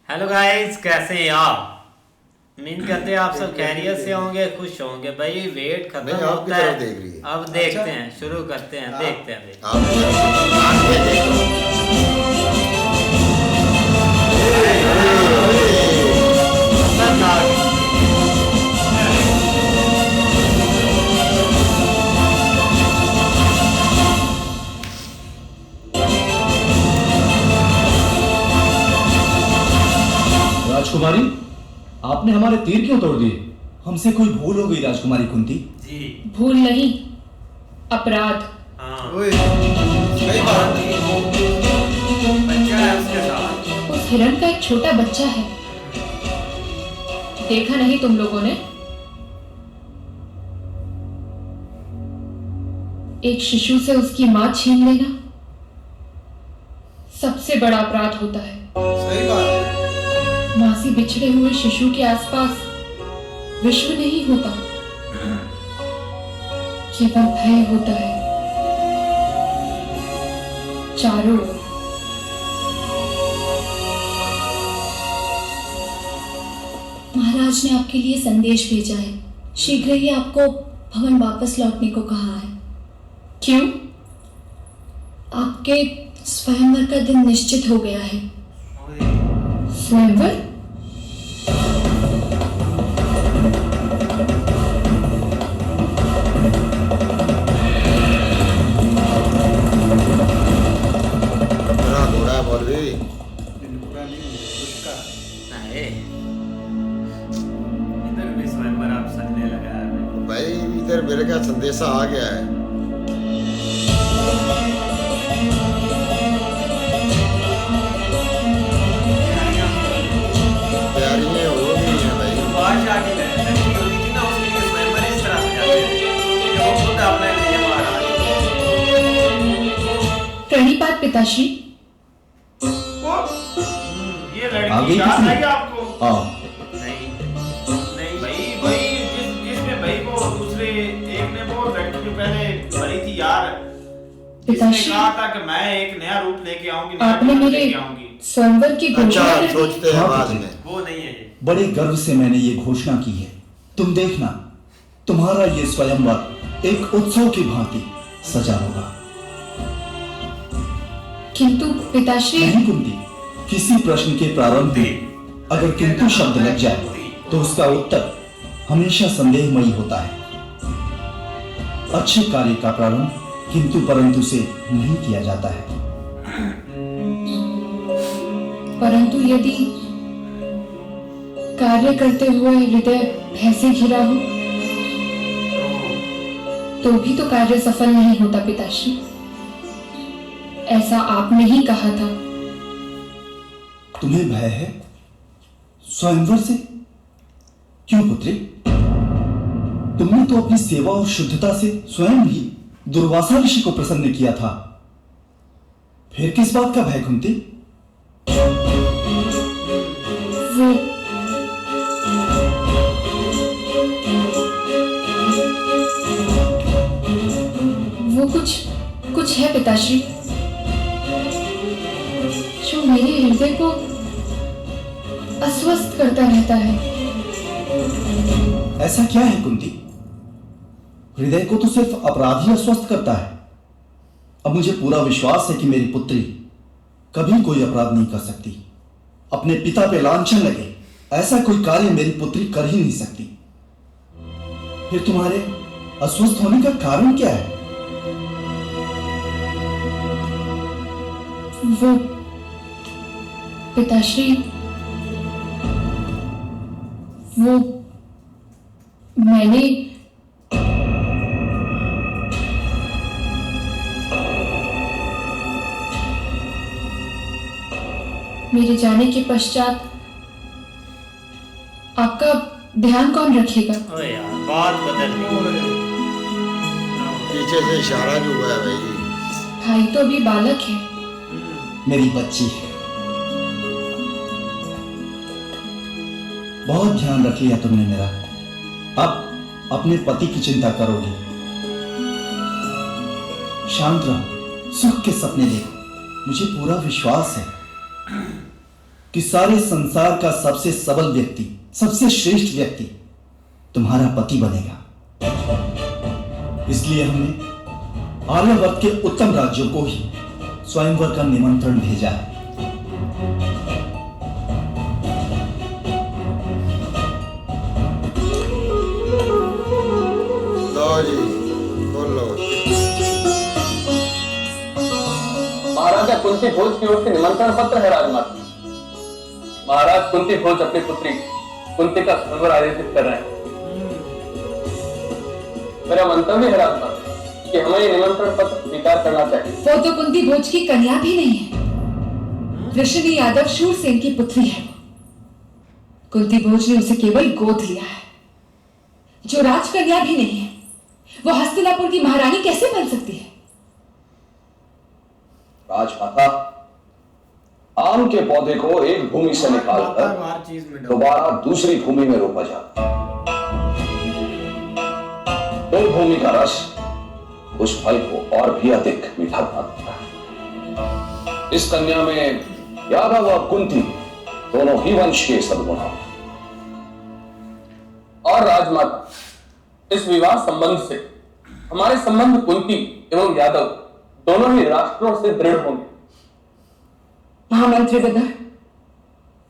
Hello guys, कैसे हैं आप। उम्मीद करते हैं आप सब खैरियत से होंगे, खुश होंगे। भाई वेट खत्म नहीं, आपकी होता है। तरफ देख रही है। अब देखते हैं, शुरू करते हैं, देखते हैं भाई। आप ये देखो। राजकुमारी, आपने हमारे तीर क्यों तोड़ दिए? हमसे कोई भूल हो गई राजकुमारी कुंती। जी भूल नहीं, अपराध। हाँ, ओए, सही बात है। बच्चा है उसके साथ। उस हिरण का एक छोटा बच्चा है, देखा नहीं तुम लोगों ने? एक शिशु से उसकी मां छीन लेना सबसे बड़ा अपराध होता है। सही बात है। मां से बिछड़े हुए शिशु के आसपास विश्व नहीं होता, केवल भय होता है चारों ओर। महाराज ने आपके लिए संदेश भेजा है। शीघ्र ही आपको भवन वापस लौटने को कहा है। क्यों? आपके स्वयंवर का दिन निश्चित हो गया है। स्वयंवर? बड़ा घोड़ा है मौलवी। अरे, इधर भी स्वयंवर आप सजने लगा है। भाई इधर मेरे का संदेशा आ गया है। तैयारियां हो गई हैं भाई। बादशाह की लड़की होती थी ना, उसके लिए स्वयंवर इस तरह से जाते थे कि वो खुद अपने लिए महाराज। प्रणिपात पिताश्री। ये लड़की आगे याद किसने? आई आपको? आओ। नहीं नहीं भाई जिसमें भाई वो दूसरे एक ने वो लड़की जो पहले मरी थी यार, जिसने पिताश्री, कहा था कि मैं एक नया रूप लेके आऊंगी, नया आपने रूप मेरे लेके आऊंगी। स्वयंवर की अच्छा, घोषणा आप कर दी। सोचते हैं हाँ, बाद पुत्री। में। वो नहीं है ये। बड़े गर्व से मैंने ये घोषणा की है। तुम देखना, तुम्हारा ये स्वयंवर एक उत्सव की भांति सजा होगा। किंतु पिताश्री, नहीं कुंती, किसी प्रश्न के प्रारंभ में अगर किंतु शब्द लग जाए तो उसका उत्तर हमेशा संदेहमयी होता है। अच्छे कार्य का प्रारंभ किंतु परंतु से नहीं किया जाता है। परंतु यदि कार्य करते हुए हृदय भय से घिरा हो तो भी तो कार्य सफल नहीं होता पिताश्री। ऐसा आपने ही कहा था। तुम्हें भय है स्वयंवर से? क्यों पुत्री? तुमने तो अपनी सेवा और शुद्धता से स्वयं ही दुर्वासा ऋषि को प्रसन्न किया था। फिर किस बात का भय कुंती? वो कुछ है पिताश्री जो मेरे हृदय को अस्वस्थ करता रहता है। ऐसा क्या है कुंती? हृदय को तो सिर्फ अपराध ही अस्वस्थ करता है। अब मुझे पूरा विश्वास है कि मेरी पुत्री कभी कोई अपराध नहीं कर सकती। अपने पिता पे लांछन लगे ऐसा कोई कार्य मेरी पुत्री कर ही नहीं सकती। फिर तुम्हारे अस्वस्थ होने का कारण क्या है? वो पिताश्री, वो मैंने मेरे जाने के पश्चात आपका ध्यान कौन रखेगा? ओए यार, बात बदल गई। पीछे से इशारा जो हुआ है भाई। भाई तो अभी बालक है। मेरी बच्ची है। बहुत ध्यान रख लिया तुमने मेरा। अब अपने पति की चिंता करोगी। शांत रहो, सुख के सपने देखो, मुझे पूरा विश्वास है। कि सारे संसार का सबसे सबल व्यक्ति, सबसे श्रेष्ठ व्यक्ति तुम्हारा पति बनेगा। इसलिए हमने आर्यावर्त के उत्तम राज्यों को ही स्वयंवर का निमंत्रण भेजा है। लो जी, बोलो। महाराजा कुंती भोज की ओर से निमंत्रण पत्र है राजमाता। महाराज कुंती भोज अपनी पुत्री कुंती का स्वयंवर आयोजित कर रहे हैं। मेरा मंतव्य है राजमाता कि हमें ये निमंत्रण पत्र स्वीकार करना चाहिए। वो तो कुंती भोज की कन्या भी नहीं है, वृषणी यादव शूरसेन की पुत्री है। कुंती भोज ने उसे केवल गोद लिया है। जो राजकन्या भी नहीं है, वो हस्तिनापुर की महारानी कैसे बन सकती है? राजमाता, आम के पौधे को एक भूमि से निकालकर हर चीज में दोबारा दूसरी भूमि में रोपा जाता है। दो भूमि का रस उस फल को और भी अधिक मीठा बनाता है। इस कन्या में यादव और कुंती दोनों ही वंश के सद्गुण हैं। और राजमाता, इस विवाह संबंध से हमारे संबंध कुंती एवं यादव दोनों ही राष्ट्रों से दृढ़ होंगे। महामंत्री विदर,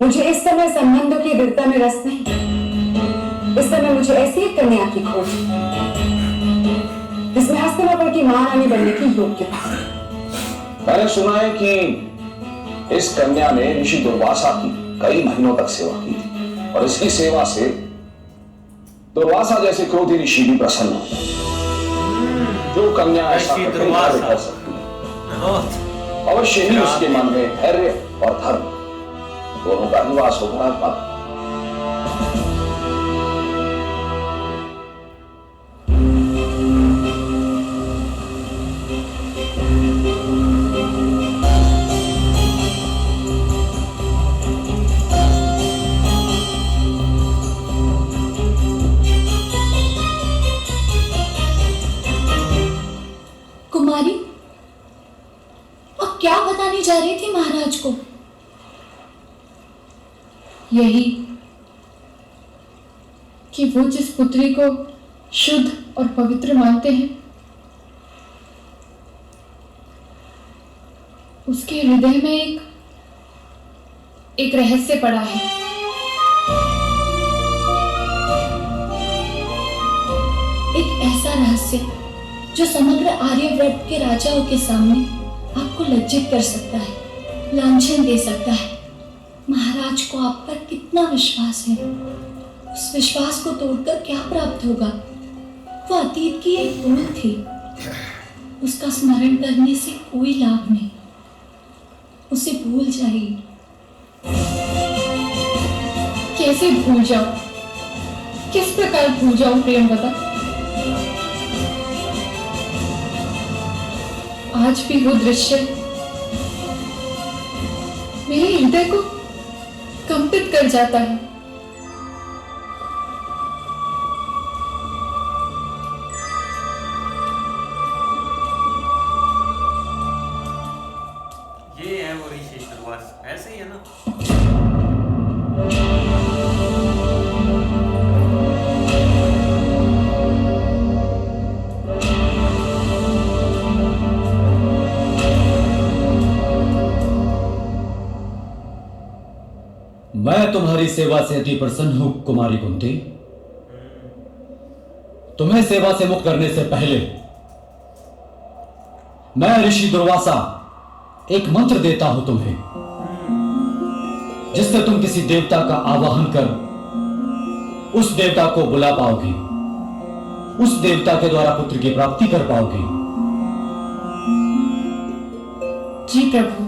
मुझे इस समय संबंधों की दृढ़ता में रस नहीं। इस समय मुझे ऐसी एक कन्या की खोज जिसमें हस्तिनापुर की महारानी बनने की योग्यता है। मैंने सुना है कि इस कन्या ने ऋषि दुर्वासा की कई महीनों तक सेवा की थी और इसकी सेवा से दुर्वासा जैसे क्रोधी ऋषि भी प्रसन्न हुए। जो कन्या ऐसा कठिन कार्य कर सकती है, अवश्य ही उसके मन में धैर्य और धर्म दोनों का निवास होगा। कुमारी, अब क्या बताने जा रही थी महाराज को? यही कि वो जिस पुत्री को शुद्ध और पवित्र मानते हैं, उसके हृदय में एक रहस्य पड़ा है। एक ऐसा रहस्य जो समग्र आर्यव्रत के राजाओं के सामने आपको लज्जित कर सकता है, लांछन दे सकता है। महाराज को आप पर कितना विश्वास है, उस विश्वास को तोड़कर क्या प्राप्त होगा? वो अतीत की एक भूल थी, उसका स्मरण करने से कोई लाभ नहीं। उसे भूल जाइए। कैसे भूल जाऊं? किस प्रकार भूल जाऊं प्रियंवदा? आज भी वो दृश्य मेरे हृदय को कंपित कर जाता है। ये है वो ऋषि दुर्वासा, ऐसे ही है ना। मैं तुम्हारी सेवा से अति प्रसन्न हूं कुमारी कुंती। तुम्हें सेवा से मुक्त करने से पहले मैं ऋषि दुर्वासा एक मंत्र देता हूं तुम्हें, जिससे तुम किसी देवता का आवाहन कर उस देवता को बुला पाओगे, उस देवता के द्वारा पुत्र की प्राप्ति कर पाओगे। जी प्रभु।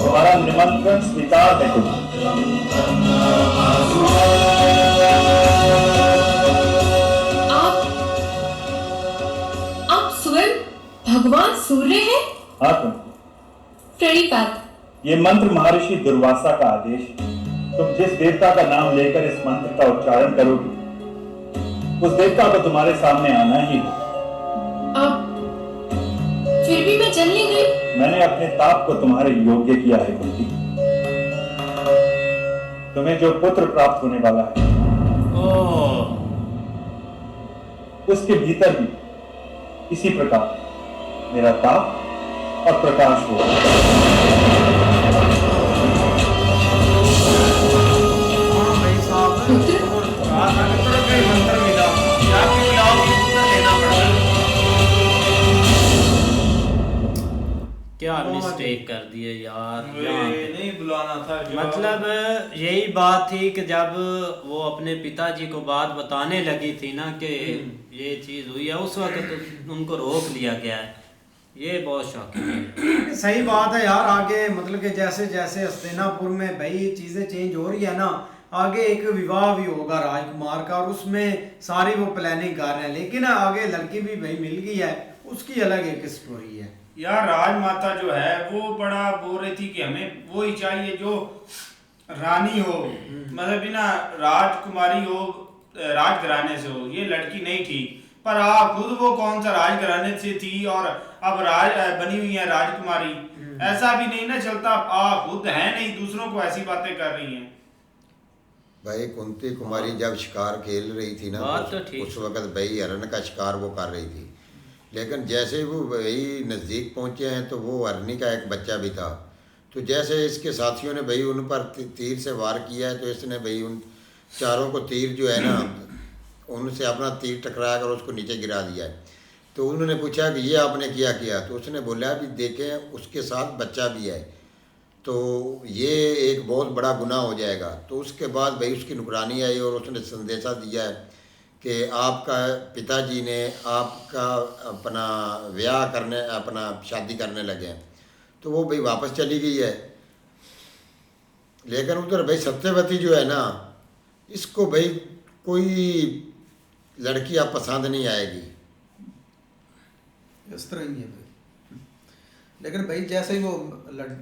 हमारा निमंत्रण स्वीकार है तुम। आप स्वयं भगवान सूर्य हैं? हाँ तुम। प्रणिपात। ये मंत्र महर्षि दुर्वासा का आदेश है। तुम जिस देवता का नाम लेकर इस मंत्र का उच्चारण करोगे उस देवता को तुम्हारे सामने आना ही हो। अब फिर भी मैं जल नहीं गई। मैंने अपने ताप को तुम्हारे योग्य किया है कुंती। तुम्हें जो पुत्र प्राप्त होने वाला है उसके भीतर भी इसी प्रकार मेरा ताप और प्रकाश होगा। क्या मिस्टेक कर दिए यार, नहीं बुलाना था। मतलब यही बात थी कि जब वो अपने पिताजी को बात बताने लगी थी ना कि ये चीज हुई है, उस वक्त उनको रोक लिया गया है। ये बहुत शॉकिंग है। सही बात है यार। आगे मतलब कि जैसे जैसे हस्तिनापुर में भाई चीजें चेंज हो रही है ना, आगे एक विवाह भी होगा राजकुमार का और उसमें सारी वो प्लानिंग कर रहे हैं। लेकिन आगे लड़की भी भाई मिल गई है, उसकी अलग एक स्टोरी है यार। राजमाता जो है वो बड़ा बोल रही थी कि हमें वो ही चाहिए जो रानी हो, मतलब बिना राजकुमारी हो, राजघराने से हो। ये लड़की नहीं थी, पर आप खुद वो कौन सा राजघराने से थी और अब राज बनी हुई है राजकुमारी। ऐसा भी नहीं ना चलता। आप खुद है नहीं, दूसरों को ऐसी बातें कर रही हैं। भाई कुंती कुमारी जब शिकार खेल रही थी ना, उस वक्त भाई हरण का शिकार वो कर रही थी। लेकिन जैसे वो भाई नज़दीक पहुंचे हैं तो वो हरनी का एक बच्चा भी था। तो जैसे इसके साथियों ने भाई उन पर तीर से वार किया है, तो इसने भाई उन चारों को तीर जो है ना उनसे अपना तीर टकरा कर उसको नीचे गिरा दिया है। तो उन्होंने पूछा कि ये आपने किया? तो उसने बोला भी देखें उसके साथ बच्चा भी है, तो ये एक बहुत बड़ा गुनाह हो जाएगा। तो उसके बाद भाई उसकी नुकरानी आई और उसने संदेशा दिया है कि आपका पिताजी ने आपका अपना ब्याह करने, अपना शादी करने लगे हैं। तो वो भाई वापस चली गई है। लेकिन उधर भाई सत्यवती जो है ना, इसको भाई कोई लड़की आप पसंद नहीं आएगी। इस तरह ही है भाई। लेकिन भाई जैसे ही वो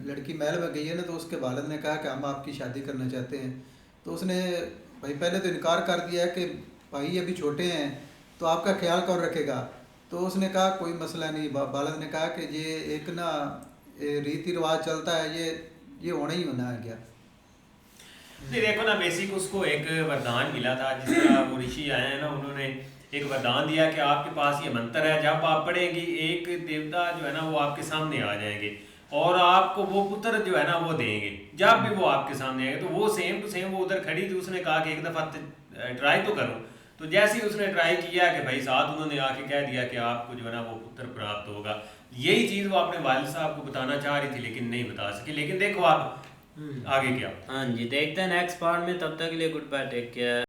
लड़की महल में गई है ना, तो उसके वालिद ने कहा कि हम आपकी शादी करना चाहते हैं। तो उसने भाई पहले तो इनकार कर दिया है कि भाई अभी छोटे हैं तो आपका ख्याल कौन रखेगा। तो उसने कहा कोई मसला नहीं। वालिद ने कहा कि ये एक ना रीति रिवाज चलता है, ये होना ही होना है क्या। नहीं देखो ना, बेसिक उसको एक वरदान मिला था। जिस तरह वो ऋषि आए हैं ना, उन्होंने एक वरदान दिया कि आपके पास ये मंत्र है, जब आप पढ़ेंगी एक देवता जो है ना वो आपके सामने आ जाएंगे और आपको वो पुत्र जो है ना वो देंगे। जब भी वो आपके सामने आएंगे तो वो सेम टू सेम वो उधर खड़ी थी। उसने कहा कि एक दफ़ा ट्राई तो करो। तो जैसे ही उसने ट्राई किया कि भाई साथ उन्होंने आके कह दिया कि आपको जो है ना वो पुत्र प्राप्त होगा। यही चीज़ वो अपने वालिद साहब को बताना चाह रही थी लेकिन नहीं बता सकी। लेकिन देखो आप आगे क्या। हाँ जी, देखते हैं नेक्स्ट पार्ट में। तब तक के लिए गुड बाय, टेक केयर।